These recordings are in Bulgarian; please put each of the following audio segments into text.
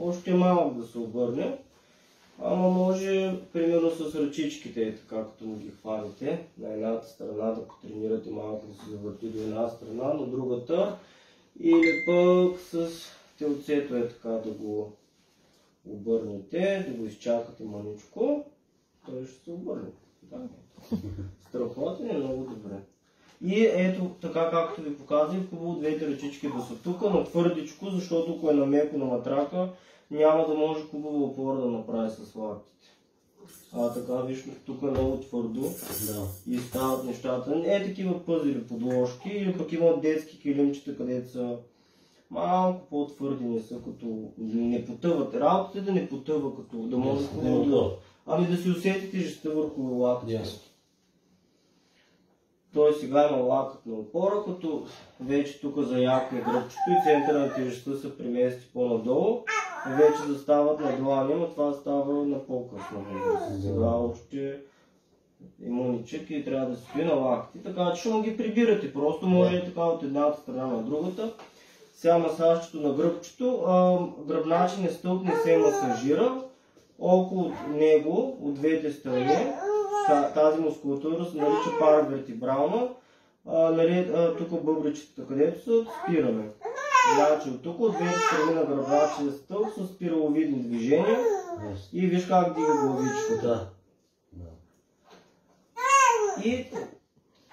още малък да се обърне. Ама може, примерно с ръчичките, така като му ги хванете, на едната страна да потренирате малко да се завърти до една страна, на другата. Или пък с телцето така да го обърнете, да го изчакате маничко, той ще се обърне. Да. Страхотен е много добре. И ето така както ви показах, хубаво двете ръчички да са тук, но твърдичко, защото ако е намеко на матрака, няма да може хубава опора да направи с лактите. Така виж, тук е много твърдо и стават нещата. Такива пъзели подложки, или пък имат детски килимчета, където са малко по-твърди, не са като не потъват. Работата е да не потъва, като да може да си усетите жестта върху лактите. Той сега има лакътна опора, като вече тук за яко е гръбчето и центъра на тежестта се премести по-надолу. Вече застават на длани, но това става на по-късно. Сега още е мъничък и трябва да стои на лакти, така че ще му ги прибирате. Просто може така от едната страна на другата. Сега масажчето на гръбчето, гръбначният стълб не се масажира. Около него, от двете страни, тази мускулатура се нарича паравертибрална. Тук бъбричета, където са, спираме. Значи от тук, от двете страни на гръбначния стълб са спираловидни движения и виж как дига главичката. И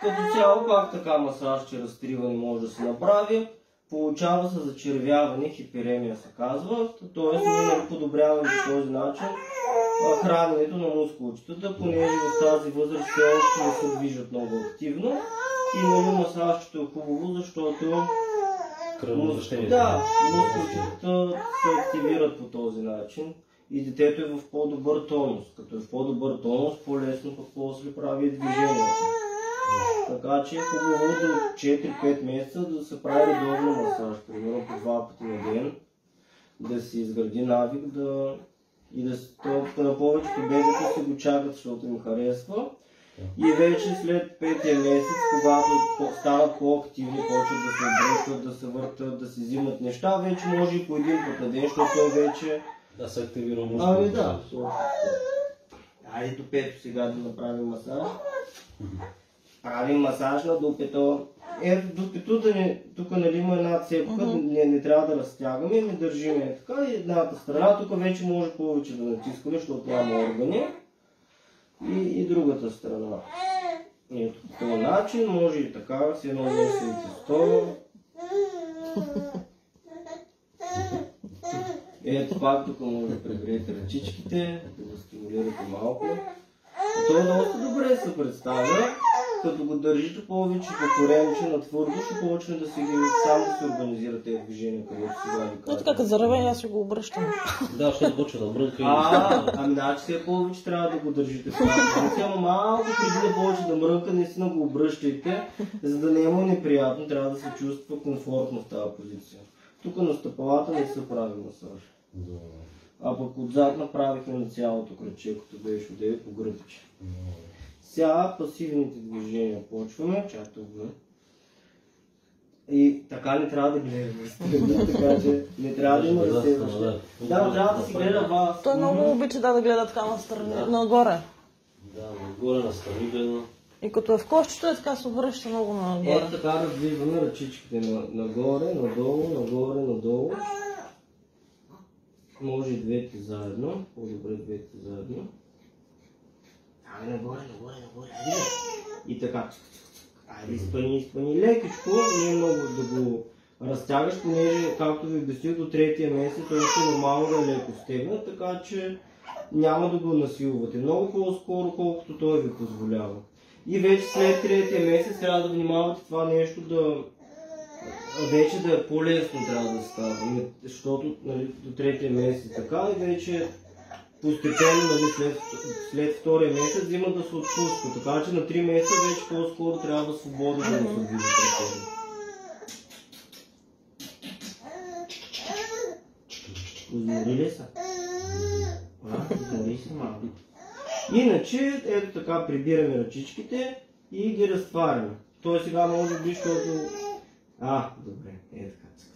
като цяло пак така масаж, че разтриване може да се направи. Получава се зачервяване, хиперемия се казва, т.е. ние подобряваме по този начин храненето на мускулчетата, понеже в тази възраст все още не се движат много активно и масажчето е хубаво, защото мускулчетата се активират по този начин и детето е в по-добър тонус. Като е в по-добър тонус, по-лесно пък после прави движението. Така че е хубаво до 4-5 месеца да се прави редовно масаж, примерно по 2 пъти на ден, да се изгради навик и на повечето бебета се го чакат, защото им харесва. И вече след 5-я месец, когато станат по-активни, почват да се обръщат, да се въртат, да се взимат неща, вече може и по един път на ден, защото вече... Да се активира мускулите. Да. Айде до 5 сега да направим масаж. Правим масаж на дупето. Дупето тук има една цепка, не трябва да разтягаме, не държиме така и едната страна. Тук вече може повече да натискаме, защото няма органи. И другата страна. Ето по този начин, може и така, с едно месец и 100. Ето пак тук може да прегреете ръчичките, да го стимулирате малко. Той доста добре се представя. Като го държите повече по коремче на твърдо, ще почне да сам да се организира тези движения, където сега ви казвам. Така като заръвен, аз ще го обръщам. Да, ще почва да мрънка и... Значи все повече трябва да го държите в тази позиция, но малко преди да почне да мрънка, наистина го обръщайте, за да не е му неприятно, трябва да се чувства комфортно в тази позиция. Тук на стъпалата не се прави масаж. А пък отзад направихме на цялото кръче, като беше отдеве по гръбче. Сега пасивните движения почваме, чакайте го. И така не трябва да гледаме, така че не трябва да има разследващи. Да, трябва да си гледа вас. Той много обича да гледа така настрани, нагоре. Да, нагоре, настрани гледа. И като е в кошчето, е така се обръща много нагоре. Ето така раздвижваме ръчичките нагоре, надолу, нагоре, надолу. Може и двете заедно, по-добре двете заедно. Нагоре. И така. Айде, изпъни лекичко, не е много да го разтягаш, понеже, както ви обясних, до 3-я месец още нормално да е леко стегна, така че няма да го насилвате. Много по-скоро, колкото той ви позволява. И вече след 3-я месец трябва да внимавате това нещо вече да е по-лесно трябва да става, защото до 3-я месец така и вече постепенно след 2-я месец взима да се отпуска, така че на 3 месеца вече по-скоро трябва да свободно да се движи пред. Измори ли са? Измори се малко. Иначе, ето така прибираме ръчичките и ги разтваряме. Той сега може би, защото... добре, ето така.